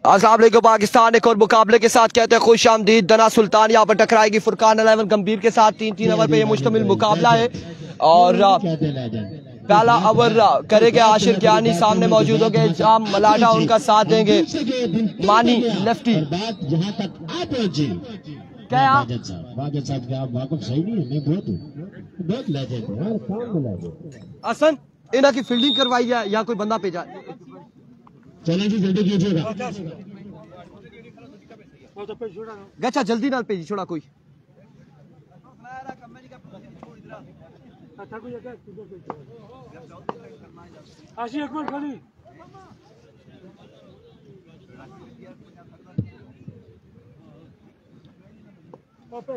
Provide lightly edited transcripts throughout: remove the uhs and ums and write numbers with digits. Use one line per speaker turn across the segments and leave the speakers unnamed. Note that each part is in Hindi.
अस्सलाम वालेकुम पाकिस्तान एक और मुकाबले के साथ कहते हैं खुश आमदीद। दना सुल्तान यहाँ पर टकराएगी फुरकान 11 गंभीर के साथ। 3-3 ओवर पे ये मुश्तमिल मुकाबला है और पहला ओवर करेंगे आशिर कियानी, सामने मौजूद होंगे जाम मलाटा, उनका साथ देंगे मानी लेफ्टी। क्या असन इन्हें की फील्डिंग करवाई है या कोई बंदा भेजा?
चलें जी जल्दी कीजिएगा।
गच्छा जल्दी ना भेजी छोड़ा कोई।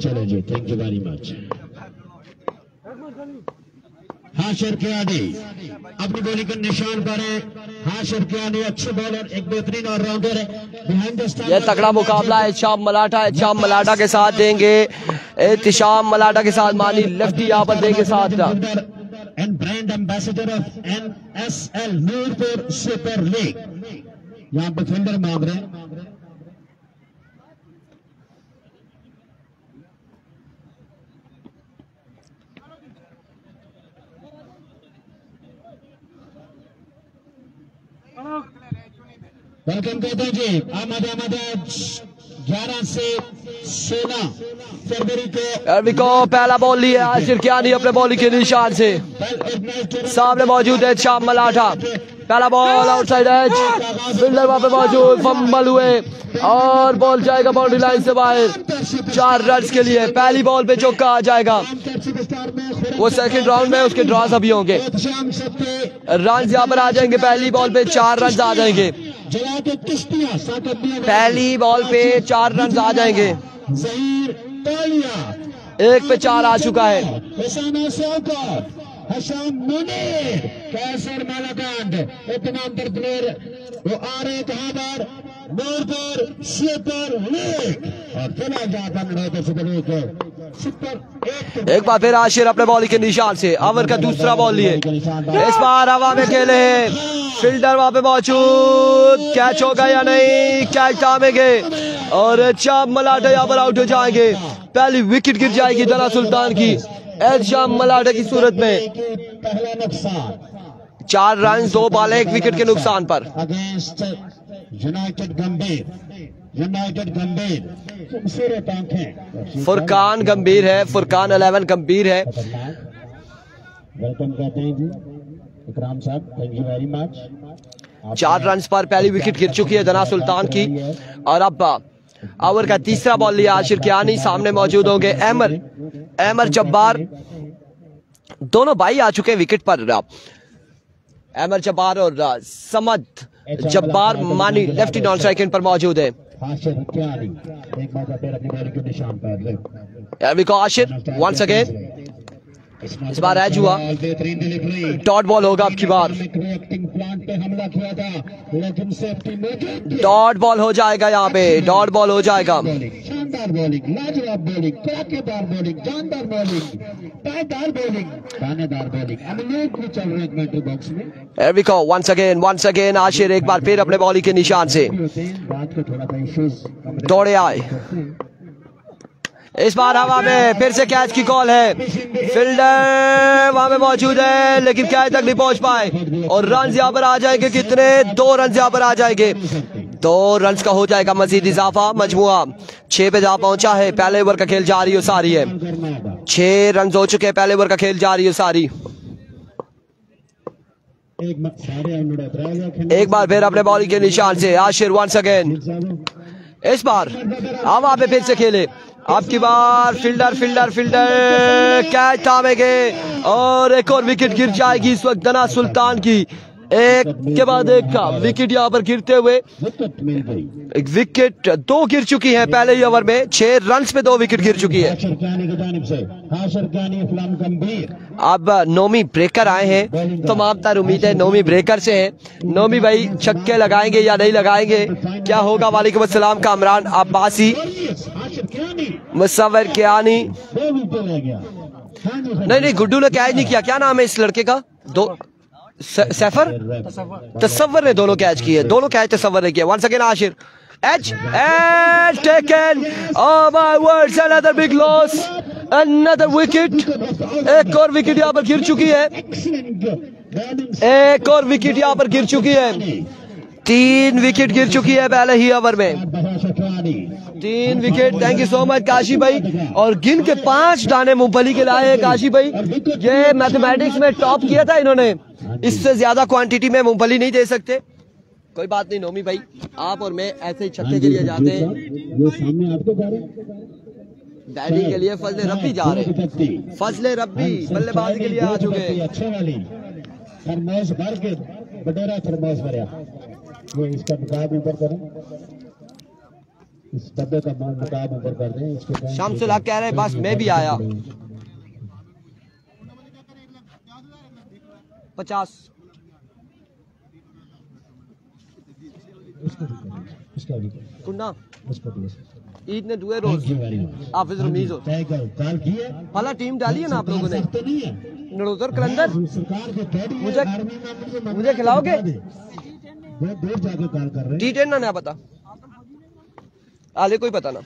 चलो जी, thank you very much. Hashir Kiani अपनी बॉलिंग के निशान पर है। हाशिर कियानी अच्छे बॉलर, एक बेहतरीन ऑलराउंडर है।
यह तगड़ा मुकाबला है। शाम मलाटा है, शाम मलाटा के साथ देंगे एहतिशाम मलाटा के साथ मानी लेफ्टी यहाँ पर देंगे साथ।
And brand ambassador of NSL Noorpur super league यहाँ पर फील्डर मांग रहे हैं। वेलकम कहते हैं जी। आमद 11 से 16 फरवरी को
पहला बॉल लिया आशिर कियानी अपने बॉलिंग के निशान से। सामने मौजूद है शाम मलाटा। पहला बॉल आउटसाइड एज, फील्डर वहां पे मौजूद, फंबल हुए और बॉल जाएगा बाउंड्री लाइन से बाहर। 4 रन के लिए पहली बॉल पे चौका आ जाएगा। वो सेकंड राउंड में उसके ड्रॉज अभी होंगे। रन यहाँ पर आ जाएंगे। पहली बॉल पे 4 रन आ जाएंगे। पहली बॉल पे 4 रन आ जाएंगे। 1 पे 4 आ चुका है। कैसर मालाकांड इतना प्लेयर वो आ रहे कहां पर? नूरपुर सुपर लीग और चला जाता है सुपर लीग। एक बार फिर आशिर अपने बॉलिंग के निशान से ओवर का दूसरा बॉल लिए। इस बार हवा में खेले, फील्डर वहां पे मौजूद, कैच होगा या नहीं? कैच थामेंगे और शाम मलाटा यहाँ पर आउट हो जाएंगे। पहली विकेट गिर जाएगी दना सुल्तान की शाम मलाटा की सूरत में।
पहला नुकसान
4 रन 2 बॉल 1 विकेट के नुकसान पर।
अगेंस्ट यूनाइटेड गंभीर खूबसूरत आंखें
फुरकान गंभीर है, फुरकान 11 गंभीर है।
वेलकम कहते हैं जी इकराम साहब, thank you very much.
4 run पर पहली विकेट गिर चुकी है दना सुल्तान की और अब ओवर का तीसरा बॉल लिया आशिर कियानी। सामने मौजूद होंगे अहमद जब्बार, दोनों भाई आ चुके हैं विकेट पर। अहमद जब्बार और समद जब्बार मानी लेफ्टी नॉन स्ट्राइक पर मौजूद है। आशिर वंस अगेन, इस बार एज हुआ, डॉट बॉल होगा अब की बार। डॉट बॉल हो जाएगा यहाँ पे, डॉट बॉल हो जाएगा।
शानदार बॉलिंग, लाजवाब बॉलिंग, धमाकेदार बॉलिंग, जानदार बॉलिंग, पायदार बॉलिंग, दानेदार बॉलिंग। हम लोग भी चल रहे हैं कमेंट्री बॉक्स में।
Here we go, once again Ashir एक बार फिर अपने बॉलिंग के निशान से दौड़े आए। इस बार हवा में फिर से कैच की कॉल है। फील्डर वहां पे मौजूद है लेकिन कैच तक नहीं पहुंच पाए और रन यहाँ पर आ जाएंगे। कितने? 2 रन यहाँ पर आ जाएंगे। 2 रन का हो जाएगा मजीद इजाफा। मजमुआ 6 पे जा पहुंचा है। पहले ओवर का खेल जारी हो सारी है। 6 रन हो चुके हैं। पहले ओवर का खेल जारी हो सारी। एक बार फिर अपने बॉलिंग के निशान से आशिर वंस अगेन। इस बार हवा पे फिर से खेले। अब की बार फील्डर कैच थामेंगे और एक और विकेट गिर जाएगी इस वक्त दना सुल्तान की। एक के बाद एक का विकेट यहाँ पर गिरते हुए एक विकेट 2 गिर चुकी है पहले ही ओवर में। 6 रन पे 2 विकेट गिर चुकी है। अब नोमी ब्रेकर आए हैं, तमाम तर उम्मीद है नोमी ब्रेकर से हैं। नोमी भाई छक्के लगाएंगे या नहीं लगाएंगे, क्या होगा? वालेकुम अस्सलाम कामरान अब्बासी, मुसव्वर कियानी। नहीं गुड्डू ने कैच नहीं किया। क्या नाम है इस लड़के का? सैफर तसव्वुर ने दोनों कैच किए, दोनों कैच तसव्वुर ने किया। Once again Ashir Edge and taken. Oh my words, another big loss. Another wicket. एक और विकेट यहाँ पर गिर चुकी है। एक और विकेट यहाँ पर गिर चुकी है। 3 विकेट गिर चुकी है पहले ही ओवर में। 3 wicket. Thank you so much Kashi भाई। और गिन के 5 दाने मूंगफली के लाए हैं काशी भाई। ये मैथमेटिक्स में टॉप किया था इन्होंने। इससे ज्यादा क्वांटिटी में मूंगफली नहीं दे सकते। कोई बात नहीं नोमी भाई, आप और मैं ऐसे ही छक्के के लिए जाते हैं। बैटिंग के लिए फजले रब्बी जा रहे हैं। फजले रब्बी बल्लेबाजी के लिए आ चुके हैं।
अच्छे वाली थर्मोस भर के बटेरा थर्मोस भरा। ये इसका नकाब ऊपर करें, इस डब्बे का नकाब ऊपर कर दें। इसके
शामसुल हक कह रहे बस मैं भी आया। 50 कुन्ना ईद ने दुए रोज हाफिज रमीज हो भला टीम डाली है ना आप लोगों ने। नड़ोदर कलंदर मुझे खिलाओगे? T10 ना पता आले कोई पता ना।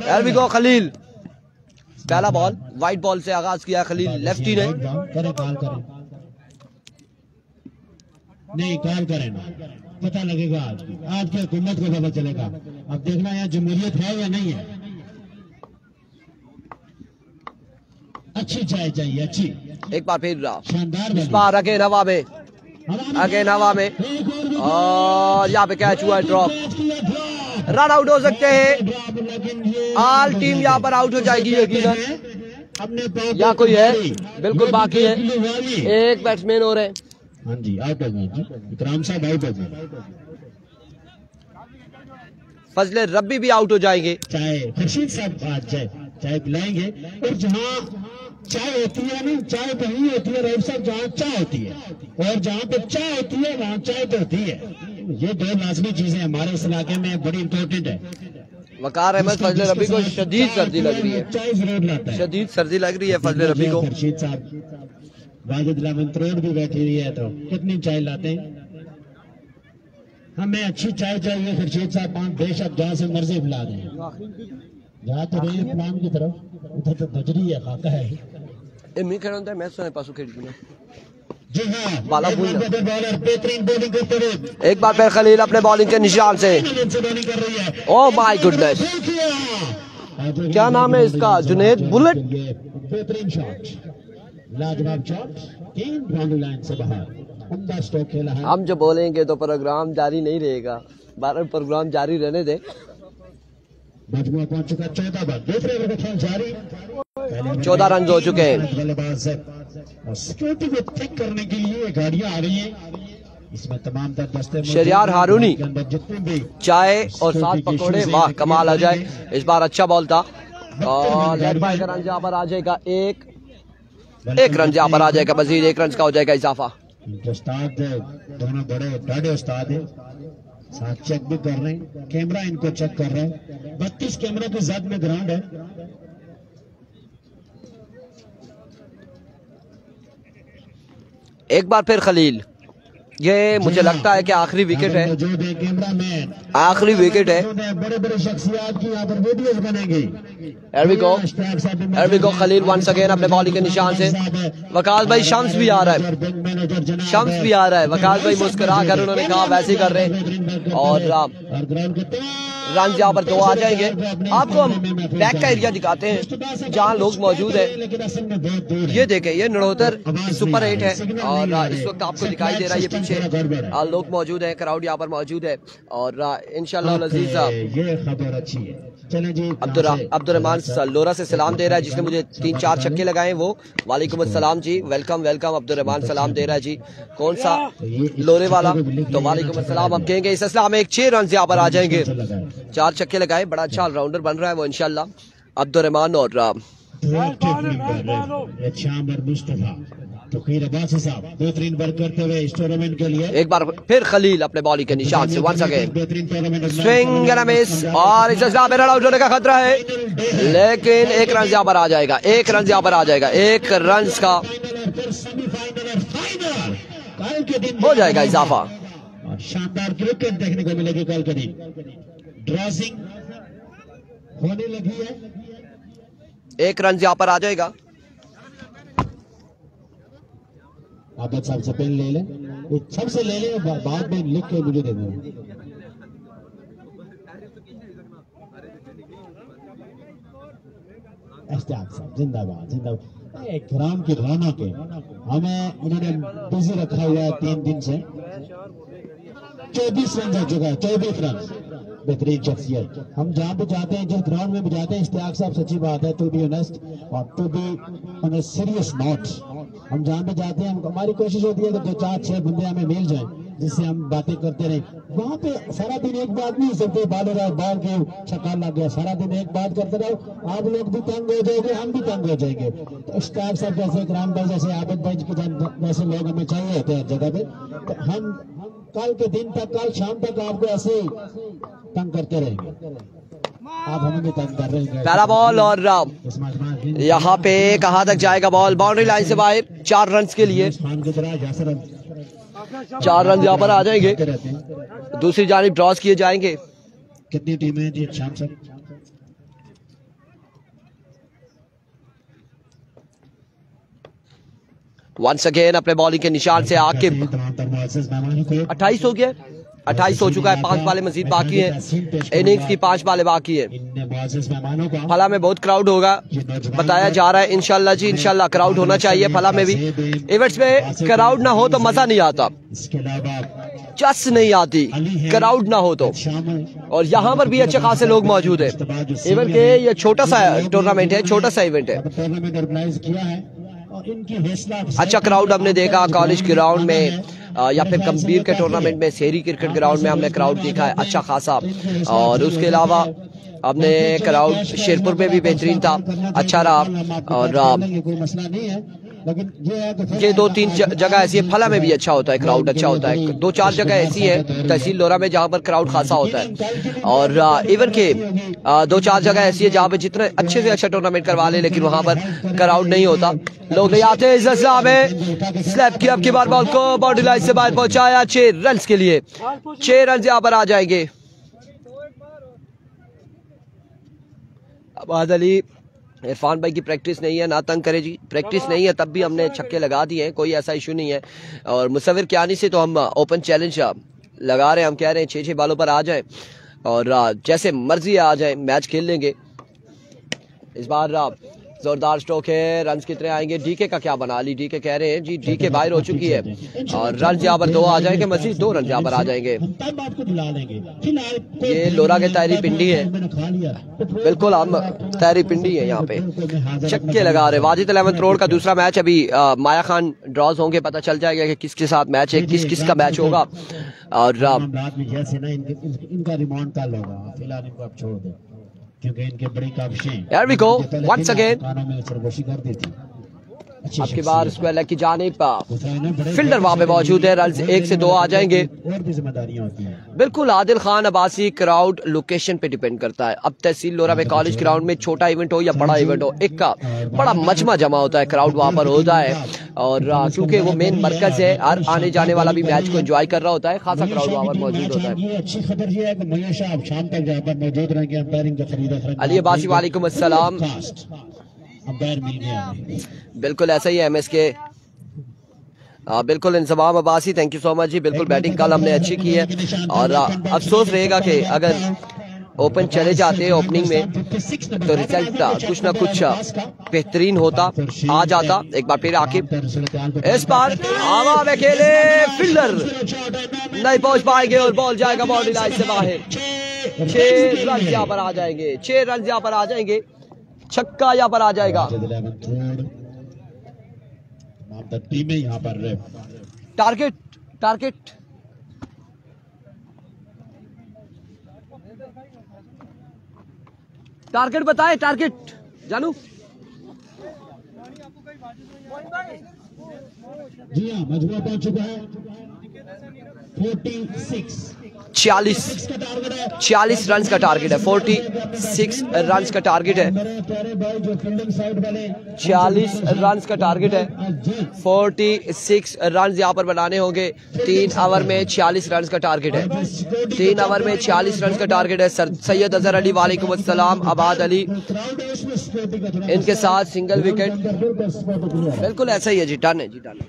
Here we go Khalil. पहला बॉल वाइट बॉल से आगाज किया खलील लेफ्टी ने।
नहीं कॉल करें ना, पता लगेगा आज की हुकूमत को पता चलेगा। अब देखना यहाँ जमहूरियत है या नहीं है। अच्छी चाय चाहिए, अच्छी।
एक बार फिर
शानदार
इस बार आगे नवा में, आगे नवा में, और यहाँ पे कैच हुआ है ड्रॉप। रन आउट हो सकते हैं। ऑल टीम यहाँ पर आउट हो जाएगी यकीनन। यहाँ कोई है बिल्कुल बाकी है। एक बैट्समैन और है।
हाँ जी आउट हो गए। इकराम साहब आउट हो गए।
फजले रब्बी भी आउट हो जाएंगे।
चाय खुर्शीद साहब आज चाय पिलाएंगे। और जहाँ चाय होती है ना, चाय वही होती है राइट साहब जहाँ चाय होती है, और जहाँ पे चाय होती है वहाँ चाय तो होती है। ये 2 लाजमी चीजें हमारे इस इलाके में बड़ी इंपॉर्टेंट है।
वकार अहमद फजले रब्बी को शदीद सर्दी लग रही है।
चाय जरूर लाता है।
शदीद सर्दी लग रही है फजले रब्बी को।
खुर्शीद साहब वाजिद लामंत्रोड भी बैठी हुई है, तो कितनी चाय लाते हैं। हमें अच्छी चाय चाहिए खुर्शीद साहब। बेशक जहाँ से मर्जी बुला दें। जहाँ तो रही प्लान की तरफ, उधर तो बजरी है, खाका है।
मैं खेल रहा मैं सोने पासू खेल
जी हाँ,
बाला
बॉलर बेहतरीन बॉलिंग करते हुए।
एक बार फिर खलील अपने बॉलिंग के निशान से।
बॉलिंग कर रही है।
ओह माय गुडनेस, क्या नाम है इसका? जुनेद बुलेट।
बेहतरीन शॉट, लाजवाब शॉट, 3 बाउंड्री लाइन से बाहर। उम्दा स्ट्रोक खेला है।
हम जो बोलेंगे तो प्रोग्राम जारी नहीं रहेगा। 12 प्रोग्राम जारी रहने दे।
मजमुआ पहुंच चुका 14 बार। दूसरे ओवर का खेल जारी।
14 रन हो चुके हैं।
बल्लेबाज सिक्योरिटी को चेक करने के लिए गाड़ियां आ रही हैं। इसमें तमाम तर दस्ते
शरियार हारूनी
जितने भी
चाय और 7 पकौड़े, वाह कमाल आ जाए। इस बार अच्छा बॉल था। और लेग बाय का रन जहाँ पर आ जाएगा एक रन जहाँ पर आ जाएगा। मजीद 1 रन का हो जाएगा इजाफा।
उस्ताद दोनों बड़े बड़े उस्ताद हैं, साथ चेक भी कर रहे हैं। कैमरा इनको चेक कर रहे हैं। 32 कैमरा के जद में ग्राउंड है।
एक बार फिर खलील। ये मुझे लगता है कि आखिरी विकेट है।
मौजूद है कैमरा मैन,
आखिरी विकेट है।
बड़े बड़े शख्सियात की यहाँ पर वीडियोस बनेंगी।
Here we go Khalil once again अपने बॉलिंग के निशान से। वकास भाई शम्स भी आ रहा है, शम्स भी आ रहा है। वकास भाई मुस्कुरा कर उन्होंने कहा वैसे ही कर रहे हैं। और रन यहाँ पर 2 आ जाएंगे। आपको हम बैक का एरिया दिखाते हैं जहाँ लोग मौजूद है। ये देखें, ये नड़ोदर सुपर 8 है और इस वक्त आपको दिखाई दे रहा है ये पीछे लोग मौजूद है, क्राउड यहाँ पर मौजूद है। और इंशाल्लाह अजीज
ये खबर अच्छी है। चलें जी,
अब्दुर्रहमान लोरा से सलाम दे रहा है जिसने मुझे 3-4 छक्के लगाए वो। वालेकुम अस्सलाम जी, वेलकम वेलकम। अब्दुर्रहमान सलाम दे रहा है जी। कौन सा? लोरे वाला। तो वालेकुम अस्सलाम हम कहेंगे। इस सिलसिला में 6 रन यहाँ पर आ जाएंगे। 4 छक्के लगाए, बड़ा अच्छा ऑलराउंडर बन रहा है वो इंशाल्लाह अब्दुर्रहमान। और
बेहतरीन वर्क करते हुए इस टूर्नामेंट के लिए।
एक बार फिर खलील अपने बॉलिंग के निशान से once again swing and miss. और इस सिलसिला में रन आउट होने का खतरा है, लेकिन 1 रन यहाँ पर आ जाएगा। 1 रन यहाँ पर आ जाएगा। 1 रन का हो जाएगा इजाफा।
शानदार क्रिकेट देखने को मिलेगी कल के दिन। ड्रॉसिंग होने लगी है।
एक रन यहाँ पर आ जाएगा।
आबद साहब से पेन ले लें, सबसे ले लें, बाद में लिख के मुझे दे दें। जिंदाबाद जिंदाबाद। ग्राम की रौनक है। हमें उन्होंने बिजी रखा हुआ है 3 दिन से। 24 रन हो चुका है, 24 रन। बेहतरीन शख्सियत। हम जहाँ भी जाते हैं, जिस ग्राउंड में भी जाते हैं, इश्तियाक साहब सच्ची बात है, टू बी ऑनेस्ट और to be on a serious note, हम जहाँ भी जाते हैं, हमारी कोशिश होती है कि 2-4-6 बंदे हमें मिल जाएं जिससे हम बातें करते रहे। वहाँ पे सारा दिन एक बात नहीं सकते, बाल के छक्का लग गया, सारा दिन एक बात करते रहो, आप लोग भी तंग हो जाएंगे, हम भी तंग हो जाएंगे। तो इश्तियाक साहब जैसे, ग्राम भाई जैसे, आबिद भाई जैसे लोग हमें चाहिए होते हैं जगह पे। तो हम कल के दिन तक, कल शाम तक आपको ऐसे तंग करते रहेंगे। आप हमें भी तंग कर रहे हैं।
पहला बॉल और यहाँ पे कहाँ तक जाएगा बॉल? बाउंड्री लाइन से बाहर, 4 रन के लिए। 4 रन यहाँ पर आ जाएंगे। दूसरी जानिब ड्रॉस किए जाएंगे।
कितनी टीमें हैं जी शाम से?
वंस अगेन अपने बॉलिंग के निशान से आकिब। 28 हो गया, 28 हो चुका है। 5 बालें मजीद बाकी है। इनिंग्स की 5 बालें बाकी है। फला में बहुत क्राउड होगा बताया जा रहा है। इंशाल्लाह जी, इंशाल्लाह क्राउड होना चाहिए फला में भी। इवेंट्स में क्राउड ना हो तो मजा नहीं आता, चस नहीं आती, क्राउड ना हो तो। और यहाँ पर भी अच्छे खासे लोग मौजूद है। इवेंट के ये छोटा सा टूर्नामेंट है, छोटा सा इवेंट है। अच्छा क्राउड हमने देखा कॉलेज ग्राउंड में या फिर कबीर के टूर्नामेंट में, शहरी क्रिकेट ग्राउंड में हमने क्राउड देखा है अच्छा खासा। और उसके अलावा हमने क्राउड शेरपुर में भी बेहतरीन था, अच्छा रहा। और ये 2-3 जगह ऐसी है, फला में भी अच्छा होता है, क्राउड अच्छा होता है। 2-4 जगह ऐसी है तहसील लोरा में जहाँ पर क्राउड खासा होता है। और इवन के 2-4 जगह ऐसी है जहाँ पर जितने अच्छे से अच्छा टूर्नामेंट करवा ले, लेकिन वहाँ पर क्राउड नहीं होता, लोग नहीं आते। स्लैप की अब की बार बॉल को बाउंड्री लाइन से बाहर पहुंचाया 6 रन के लिए। 6 रन यहाँ पर आ जाएंगे। अबाद अली, इरफान भाई की प्रैक्टिस नहीं है, ना तंग करे जी, प्रैक्टिस नहीं है तब भी हमने छक्के लगा दिए हैं, कोई ऐसा इशू नहीं है। और मुसव्विर कियानी से तो हम ओपन चैलेंज लगा रहे हैं, हम कह रहे हैं 6-6 बालों पर आ जाए और जैसे मर्जी आ जाए मैच खेल लेंगे। इस बार जोरदार स्ट्रोक है, रन कितने आएंगे? डीके का क्या बना ली? डीके कह रहे हैं जी डीके बाहर हो चुकी है और रन यहाँ पर 2 आ जाएंगे, मजीद 2 रन यहाँ पर आ जाएंगे। ये लोरा के तायरी पिंडी है, बिल्कुल हम तायरी पिंडी है, यहाँ पे छक्के लगा रहे। वाजिद अहमद रोड का दूसरा मैच अभी माया खान ड्रॉज होंगे, पता चल जाएगा कि किसके साथ मैच है, किस किस का मैच होगा। और इनका रिमांड कल होगा, फिलहाल इनको अब छोड़ दो क्योंकि इनके बड़ी काबिशें। Here we go once again। आपकी बार स्क्वायर लेग की जानिब फील्डर वहां पे मौजूद है, रन 1 से 2 आ जाएंगे।
और भी जिम्मेदारियां होती हैं।
बिल्कुल आदिल खान अब्बासी, क्राउड लोकेशन पे डिपेंड करता है। अब तहसील लोरा में कॉलेज ग्राउंड में छोटा इवेंट हो या बड़ा इवेंट हो, एक का बड़ा मजमा जमा होता है, क्राउड वहां पर होता है। और क्योंकि वो मेन मरकज है, हर आने जाने वाला भी मैच को एंजॉय कर रहा होता है, खासा क्राउड वहां पर मौजूद होता है।
अच्छी खबर ये है कि मयशा आप शाम तक यहाँ पर मौजूद रहेंगे। अंपायरिंग का फरीदा
अली अब्बासी वालेकुम अस्सलाम। बिल्कुल ऐसा ही है एमएस के, बिल्कुल Inzamam Abbasi, thank you so much जी। बिल्कुल बैटिंग कल हमने अच्छी की है और अफसोस रहेगा कि अगर ओपन चले जाते ओपनिंग में तो रिजल्ट कुछ ना कुछ बेहतरीन होता, आ जाता। एक बार फिर आकिब इस बार हवा में खेले, फील्डर नहीं पहुंच पाएंगे और बॉल जाएगा बाउंड्री लाइन से बाहर। 6 रन यहाँ पर आ जाएंगे, 6 रन यहाँ पर आ जाएंगे, छक्का यहाँ पर आ जाएगा।
टीमें यहाँ पर
टारगेट टारगेट टारगेट बताए, टारगेट जानू।
जी हाँ, मजबूत पहुंच चुका है 46।
46 रन का टारगेट है। 46 रन का टारगेट है। 46 रन का टारगेट है। 46 रन यहाँ पर बनाने होंगे। 3 ओवर में 46 रन का टारगेट है। 3 ओवर में 46 रन का टारगेट है। सैयद अजहर अली वालेकुम अस्सलाम, आबाद अली इनके साथ सिंगल विकेट। बिल्कुल ऐसा ही है जी, डन है जी, डन है।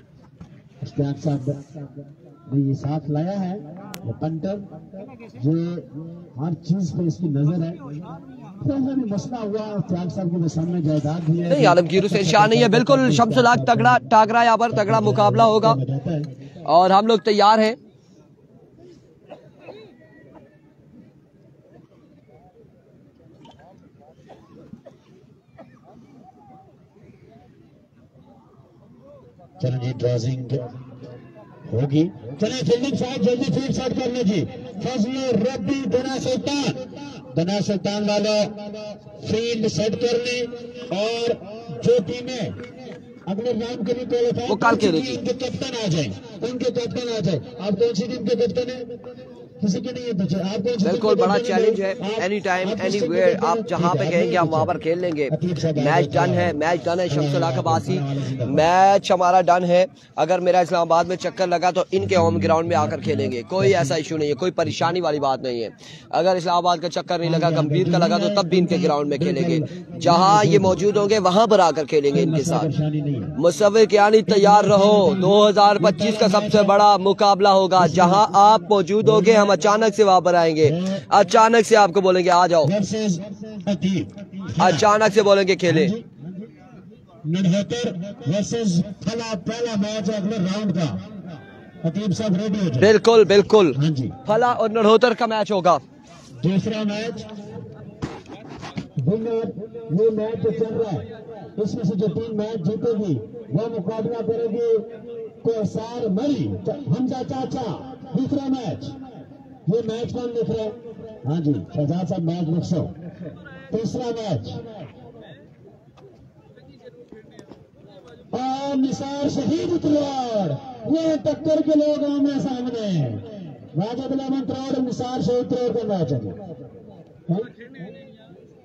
ये साथ लाया है वो पंटर जो हर चीज पे इसकी नजर है। तो मसला हुआ त्याग साहब के सामने जायदाद भी है।
नहीं, आलमगीर हुसैन शाह नहीं है। बिल्कुल शम्सुल हक तगड़ा टाकरा, यहाँ पर तगड़ा मुकाबला होगा और हम लोग तैयार हैं।
चलो जी, ड्रॉजिंग होगी। चले फील्डिंग साइड, जल्दी फील्ड साइड करने जी। फजल रब्बी दना सुल्तान वालों फील्ड सेट करने और जो टीमें अगले राउंड के लिए क्वालिफाई
वो कल खेलेगी,
उनके कैप्टन आ जाए, उनके कैप्टन आ जाए। आप कौन सी टीम के कैप्टन है? किसी के नहीं है बच्चे। आप कौन सी?
बिल्कुल बड़ा चैलेंज है। एनी टाइम एनी वेयर आप जहां पे कहेंगे हम वहां पर खेल लेंगे। मैच डन है, मैच डन है। शम्सुल हक अब्बासी, मैच हमारा डन है। अगर मेरा इस्लामाबाद में चक्कर लगा तो इनके होम ग्राउंड में आकर खेलेंगे, कोई ऐसा इशू नहीं है, कोई परेशानी वाली बात नहीं है। अगर इस्लामाबाद का चक्कर नहीं लगा, गंभीर का लगा, तो तब भी इनके ग्राउंड में खेलेंगे। जहां ये मौजूद होंगे वहां पर आकर खेलेंगे इनके साथ। मुसव्विर कियानी तैयार रहो, 2025 का सबसे बड़ा मुकाबला होगा। जहां आप मौजूद होंगे हम अचानक से वहां पर आएंगे, अचानक से आपको बोलेंगे आ जाओ, अचानक से बोलेंगे खेले।
पहला मैच अगले राउंड का। अतीब साहब रेडी हो जाए।
बिल्कुल बिल्कुल,
हाँ जी।
फला और नरहोतर का मैच होगा।
दूसरा मैच ये मैच जो चल रहा है इसमें से जो टीम मैच जीतेगी वह मुकाबला करेगी कोसार मरी हमजा चाचा। दूसरा मैच, ये मैच कौन लिख रहा है? हाँ जी, शहजाद साहब मैच लिख सो। तीसरा मैच और निसार शहीद त्रोड़, ये टक्कर के लोग आमने सामने। वाजिद अहमद त्रोड़ निसार शहीद त्रोड़ का मैच है।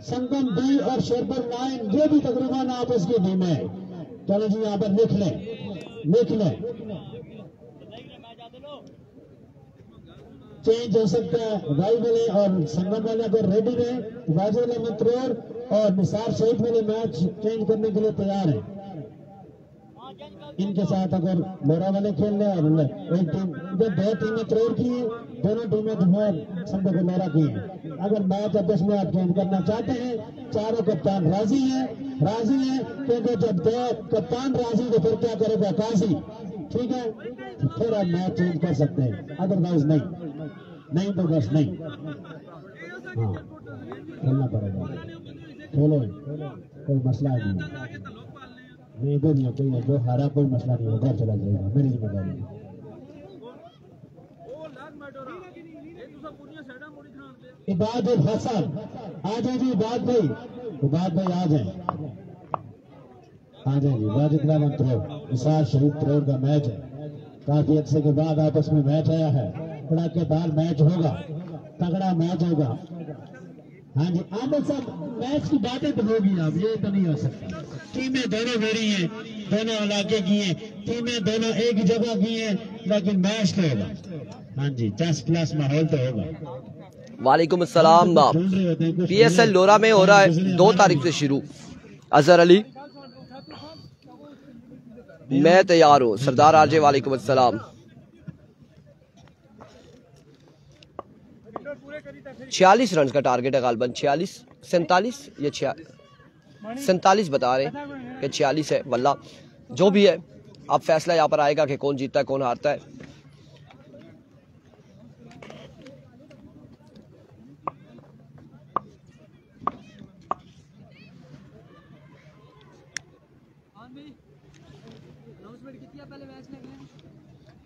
संगम बी और शेरपुर 9 ये भी तकरीबन आपस की टीम है। चलो जी, यहाँ पर लिख लें, लिख लें। चेंज हो सकता है। वाई वाले और संगम वाले अगर रेडी रहे, वाजिद अहमद त्रोड़ और निसार शहीद वाले मैच चेंज करने के लिए तैयार है। इनके साथ अगर लोरा वाले खेल रहे और एक टीम, जब 2 टीमें त्रोड़ की है, दोनों टीमें जो समझो को लोरा की है। अगर मैच आपस में आप चेंज करना चाहते हैं, चारों कप्तान राजी हैं, क्योंकि जब 2 कप्तान राजी तो फिर क्या करेगा काजी, ठीक है, तो फिर आप मैच चेंज कर सकते हैं, अदरवाइज नहीं तो बस नहीं। हाँ, खेलना पड़ेगा, खेलो, कोई मसला नहीं। इधर नहीं कोई, जो हारा कोई मसला नहीं, उधर चला जाएगा, मेरी जिम्मेदारी। इबाद हसन आ जाए जी, इबाद भाई आ जाए, आ जाए जी। वाजिद अहमद त्रोड़ निसार शहीद त्रोड़ का मैच है। काफी अच्छे के बाद आपस में मैच आया है। कड़ाकेदार मैच होगा, तगड़ा मैच होगा। हाँ जी, आमिर साहब मैच की बातें तो होगी, आप ये तो नहीं हो सकता। टीमें दोनों मेरी हैं, दोनों इलाके की हैं, टीमें दोनों एक ही जगह की हैं, लेकिन मैच तो होगा। हाँ जी, 10+ माहौल तो होगा।
वालेकुम अस्सलाम। PSL लोरा में हो रहा है 2 तारीख से शुरू। अजहर अली, मैं तैयार हूँ। सरदार आरजे वालेकुम अस्सलाम। 46 रन का टारगेट है गालबन। 46 47 या 47 बता रहे हैं कि 46 है। वल्ला जो भी है, अब फैसला यहाँ पर आएगा कि कौन जीतता है कौन हारता है।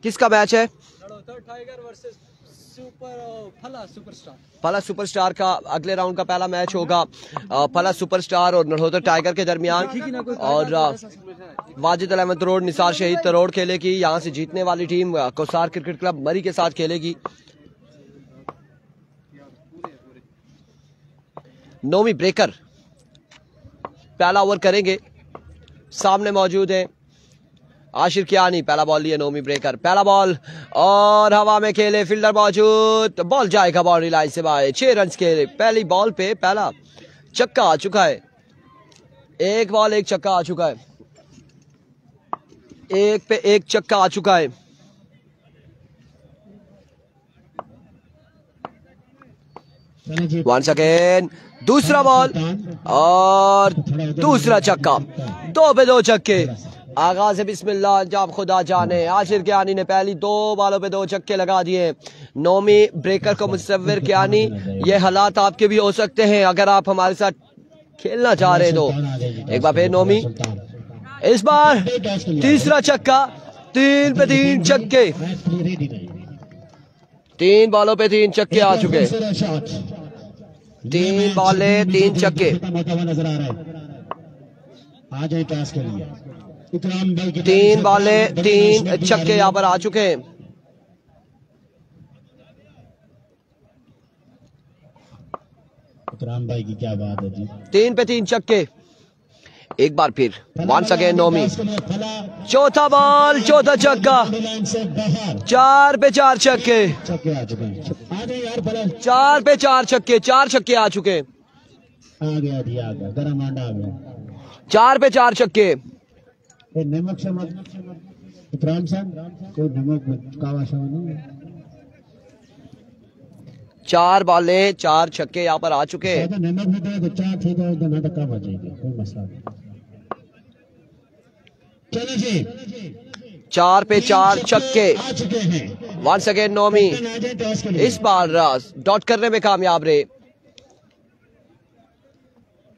किसका मैच है?
टाइगर वर्सेस
फला सुपरस्टार का अगले राउंड का पहला मैच होगा। फला सुपरस्टार और नरहोतर टाइगर के दरमियान, और वाजिद अहमद त्रोड़ निसार शहीद त्रोड़ खेलेगी। यहाँ से जीतने वाली टीम कोसार क्रिकेट क्लब मरी के साथ खेलेगी। नोमी ब्रेकर पहला ओवर करेंगे। सामने मौजूद है आशिर कियानी। पहला बॉल लिए नोमी ब्रेकर, पहला बॉल और हवा में खेले, फील्डर मौजूद, बॉल जाएगा बाउंड्री लाइन से बाहर। 6 रन के पहली बॉल पे पहला चक्का आ चुका है। एक बॉल एक चक्का आ चुका है, एक पे एक चक्का आ चुका है। वंस अगेन दूसरा बॉल और दूसरा चक्का। 2 पे 2 चक्के। आगाज है बिस्मिल्लाह, अंजाम खुदा जाने। आशिर कियानी ने पहली 2 बॉलों पे 2 चक्के लगा दिए। नोमी ब्रेकर को मुसव्विर कियानी, ये हालात आपके भी हो सकते हैं अगर आप हमारे साथ खेलना चाह रहे तो। एक बार फिर नोमी, इस बार तीसरा चक्का। 3 पे 3 चक्के, 3 बॉलों पे 3 चक्के आ चुके। 3 बॉलें 3 चक्के। 3 बॉलें 3 चक्के यहाँ पर आ चुके हैं।
इकराम भाई की क्या बात है जी।
3 पे 3 चक्के। एक बार फिर वंस अगेन नोमी, चौथा बॉल, चौथा चक्का। 4 पे 4 चक्के, 4 पे 4 चक्के, 4 चक्के आ चुके।
आ गया जी, आ गया, गरम अंडा आ गया।
4 पे 4 चक्के।
नमक शमक इकराम साहब, कोई नमक कावा शमक नहीं है।
4 बॉलें 4 छक्के यहाँ पर आ चुके हैं।
नमक भी दे तो 4 थे तो ना तो कम हो जाएगी, कोई मसला नहीं। चलो जी,
4 पे 4 चक्के।
आ चुके हैं।
वंस अगेन नोमी इस बार डॉट करने में कामयाब रहे।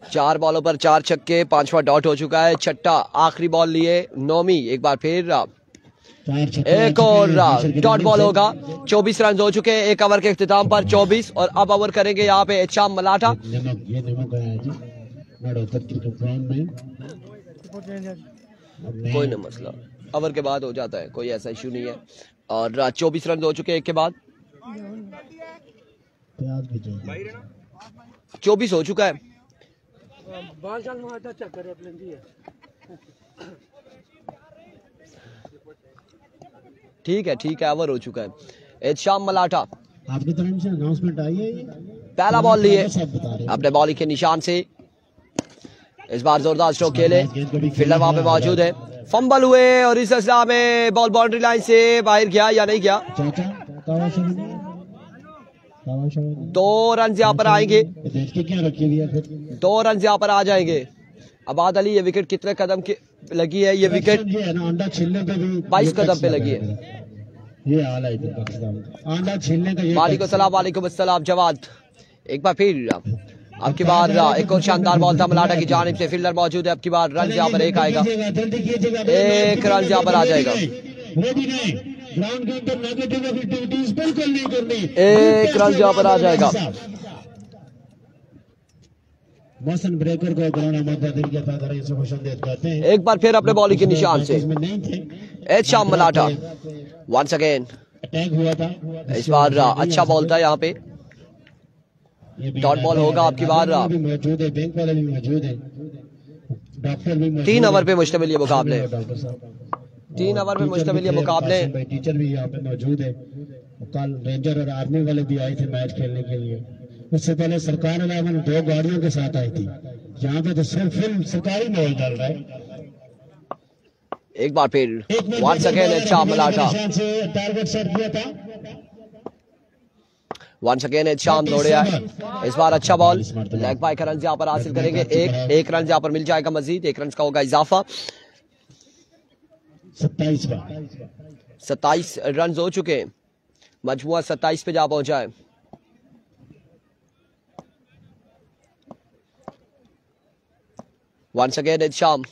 4 बॉलों पर 4 छक्के, 5वां डॉट हो चुका है। छठा आखिरी बॉल लिए नोमी। एक बार फिर एक और डॉट बॉल होगा। 24 रन हो चुके हैं एक ओवर के इख्तिताम पर, 24। और अब ओवर करेंगे यहाँ पे एहशाम मलाठा। कोई ना मसला, ओवर के बाद हो जाता है, कोई ऐसा इशू नहीं है। और 24 रन हो चुके हैं एक के बाद। 24 हो चुका है। ठीक है, ओवर हो चुका है। एहशाम मलाठा
आपकी तरफ से अनाउंसमेंट आई है।
पहला बॉल लिए अपने बॉलिंग के निशान से। इस बार जोरदार स्ट्रोक खेले, फील्डर वहां पे मौजूद है। फंबल हुए और इस असला में बॉल बाउंड्री लाइन से बाहर गया या नहीं गया। 2 रन यहाँ पर आएंगे, 2 रन यहाँ पर आ जाएंगे। अबाद अली, ये विकेट कितने कदम की लगी है? ये विकेट 22 कदम पे लगी है।
ये हाल है अंडा छीलने का।
वालेकुम सलाम, वालेकुम अस्सलाम जवाद। एक बार फिर अब की बार एक और शानदार बॉल था मलाठा की जानिब से। फील्डर मौजूद है, अब की बार रन यहाँ पर एक आएगा, 1 रन यहाँ पर आ जाएगा। 1 रन यहाँ पर आ जाएगा।
मौसम ब्रेकर को कहते हैं।
एक बार फिर अपने बॉलिंग के निशान से एहशाम मलाठा। वंस अगेन
अटैक हुआ था
इस बार अच्छा बॉल था यहाँ पे। डॉट बॉल होगा आपकी बार।
मौजूद है, बैंक वाले भी मौजूद है, डॉक्टर भी मौजूद।
3 ओवर पे मुश्तमिल ये मुकाबले,
डॉक्टर साहब
3 ओवर पे मुश्तमिल ये मुकाबले।
टीचर भी यहाँ पे मौजूद है। कल रेंजर और आर्मी वाले भी आए थे मैच खेलने के लिए। उससे पहले सरकार अलावन 2 गाड़ियों के साथ आई थी। यहाँ पे तो सिर्फ सरकारी माहौल चल रहा है।
एक बार फिर वंस अगेन एहशाम मलाठा।
टारगेट सेट किया था।
वंस अगेन एहशाम दौड़े आए। इस बार अच्छा बॉल, लेग बाय का रन यहाँ पर हासिल करेंगे। एक रन यहाँ पर मिल जाएगा मजीद, 1 रन का होगा इजाफा। 27 रन हो चुके हैं, मजमुआ 27 पे जा पहुंचा है। वंस अगेन एहशाम,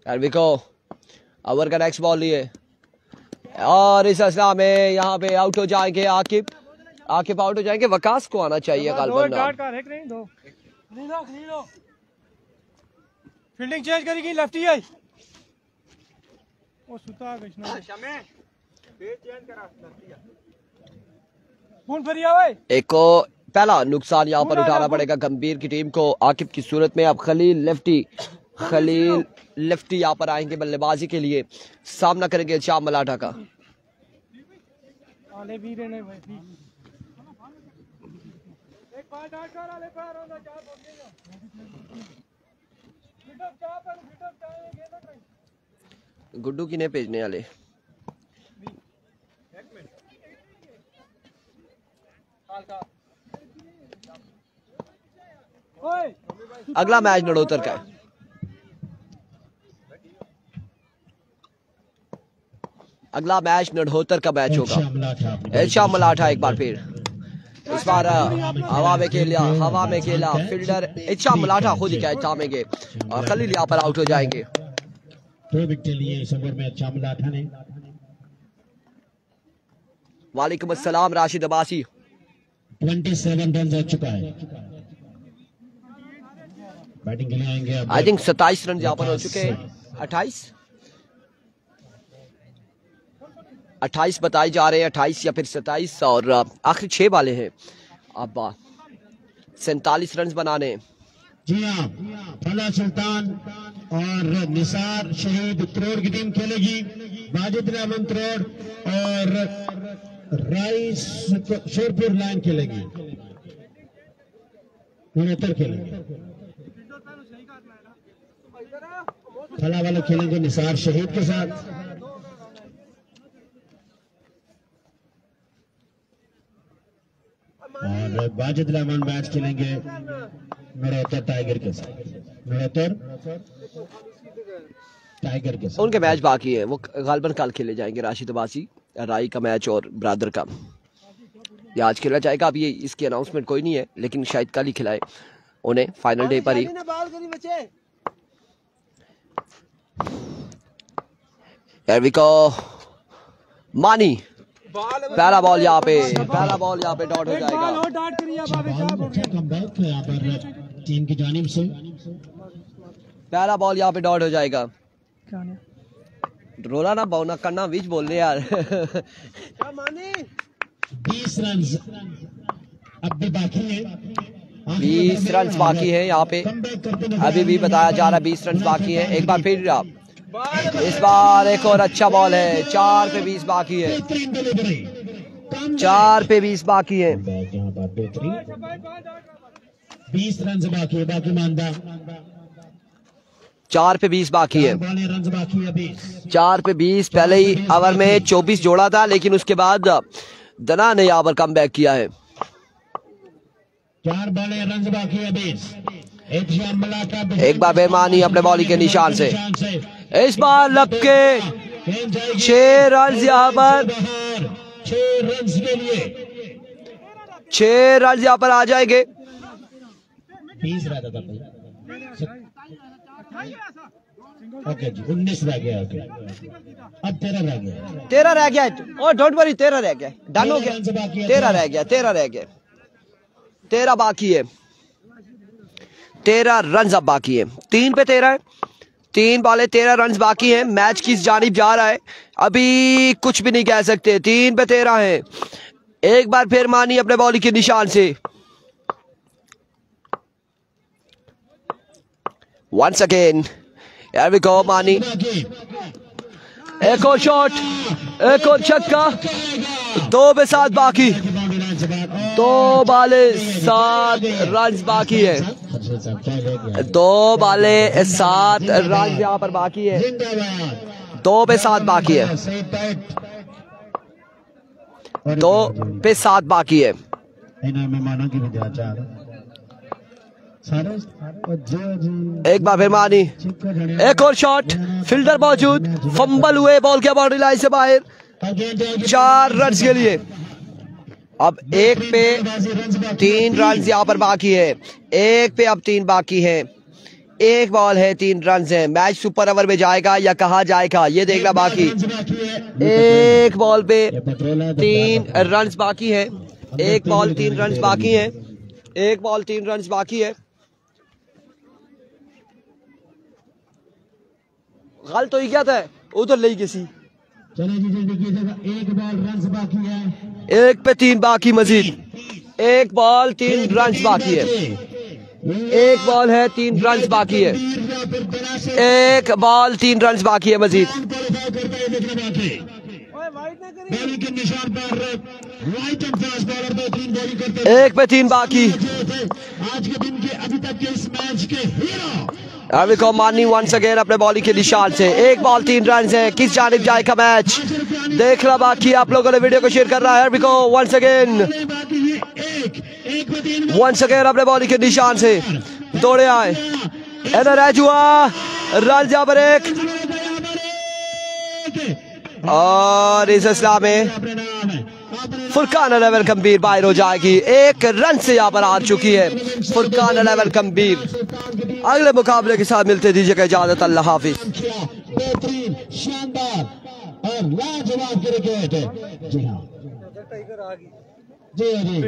ओवर का नेक्स्ट बॉल लिए और इस असला में यहाँ पे आउट हो जाएंगे। आकिब आउट हो जाएंगे। वकास को आना चाहिए
फील्डिंग चेंज करेगी, लेफ्टी आई वो सुता खून फरिया हुआ है।
एक को पहला नुकसान यहाँ पर उठाना पड़ेगा गंभीर की टीम को। आकिब की सूरत में अब खलील लेफ्टी यहाँ पर आएंगे बल्लेबाजी के लिए, सामना करेंगे शाम मलाठा का। गुड्डू की ने भेजने वाले अगला मैच नड़ोतर का है। अगला मैच नड़ोतर का मैच होगा। शाम मलाठा एक बार फिर, इस बार हवा में खेला फील्डर शाम मलाठा खुद ही कैच थामेंगे और खलील यहाँ पर आउट हो जाएंगे।
2 विकेट लिए इस ओवर में शाम मलाठा ने।
वालेकुम अस्सलाम राशिद अब्बासी।
27 रन आ चुका है। बैटिंग के लिए आएंगे
आई थिंक 27 रन यहाँ पर हो चुके हैं। 28 बताए जा रहे हैं, 28 या फिर 27 और आखिरी 6 वाले हैं। अब 47 रन बनाने।
जी हाँ, फला सुल्तान और निसार शहीद त्रोड़ की टीम खेलेगी। माजिद रहमान त्रोड़ और राइस शेरपुर लाइन खेलेगी। नड़ोतर खेलेंगे। फला वाले खेलेंगे निसार शहीद के साथ। और वाजिद रहमान मैच खेलेंगे नड़ोतर टाइगर के साथ। नड़ोतर टाइगर के साथ
उनके मैच बाकी है, वो गालबन कल खेले जाएंगे। राशिद अब्बासी राई का मैच और ब्रादर का ये आज खेला जाएगा। अभी ये इसकी अनाउंसमेंट कोई नहीं है, लेकिन शायद कल ही खिलाए उन्हें फाइनल डे पर ही। Here we go. मानी पहला बॉल यहाँ पे डॉट हो जाएगा।
यहाँ पर टीम की जानिब से
पहला बॉल यहाँ पे डॉट हो जाएगा। रोला ना बाउना करना, बीच बोल रहे यार।
20 रन अब भी बाकी है।
20 रन बाकी है यहाँ पे, अभी भी बताया जा रहा है 20 रन बाकी है। एक बार फिर इस बार एक और अच्छा बॉल है। 4 पे 20 बाकी है। 4 पे 20 बाकी है।
20 रन बाकी है। बाकी मानदा
4 पे 20 बाकी है।
रन बाकी है।
4 पे 20 पहले ही ओवर में 24 जोड़ा था, लेकिन उसके बाद दना ने यहाँ पर कम बैक किया है।
4 बॉलें रन बाकी है। 20
एक बार बेमानी अपने बॉलिंग के निशान से इस बार लपके 6 रन यहाँ पर।
6 रन के लिए
6 रन यहाँ पर आ जाएंगे।
20 रहता था भाई। ओके जी, 19 रह गया। ओके, अब 13 रह गया।
13 रह गया और डोंट वरी 13 रह गया। डन हो गया। 13 रह गया। 13 बाकी है। 13 रन अब बाकी है। 3 पे 13 है। 3 बॉले 13 रन बाकी हैं। मैच किस जानिब जा रहा है अभी कुछ भी नहीं कह सकते। 3 पे 13 है। एक बार फिर मानी अपने बॉलिंग के निशान से। Once again here we go Mani. एक और शॉट, एक और छक्का। 2 पे 7 बाकी। 2 बॉले 7 रन बाकी है। 2 बॉले 7 रन यहाँ पर बाकी है। 2 पे 7 बाकी है। 2 पे 7 बाकी है। एक बार फिर मानी, एक और शॉट, फील्डर मौजूद, फंबल हुए, बॉल के बाउंड्री लाइन से बाहर। 4 रन के लिए। अब 1 पे 3 रन यहाँ पर बाकी है। 1 पे अब 3 बाकी है। 1 बॉल है, 3 रन है। मैच सुपर ओवर में जाएगा या कहा जाएगा ये देखना बाकी। 1 बॉल पे 3 रन बाकी है। 1 बॉल 3 रन बाकी है। 1 बॉल 3 रन बाकी है। गलत हो गया था उधर ले किसी
चले जी जल्दी कीजिएगा, एक बॉल रन बाकी है,
1 पे 3 बाकी मजीद, 1 बॉल 3 रन बाकी है, 1 बॉल है 3 रन बाकी है, 1 बॉल 3 रन बाकी है मजीद।
बॉलिंग के निशान पर राइट एंड फास्ट बॉलर बेहतरीन बॉलिंग करते हैं।
1 पे 3 बाकी।
आज के दिन के अभी तक के इस मैच के हीरो
अविको मानी वंस अगेन अपने बॉलिंग के निशान से, 1 बॉल 3 रन है। किस जानिब जाएगा मैच देखना बाकी, आप लोगों ने वीडियो को शेयर कर रहा है। अविको वंस अगेन अपने बॉलिंग के निशान से दौड़े आए, रैच हुआ रन जा पर 1 और इस असला में फुरकान लेवल गंभीर बाहर हो जाएगी। 1 रन से यहाँ पर आ चुकी है फुरकान लेवल गंभीर। अगले मुकाबले के साथ मिलते दीजिएगा इजाजत, अल्लाह हाफिज।
बेहतरीन शानदार और लाजवाब क्रिकेट। जी हाँ जी जी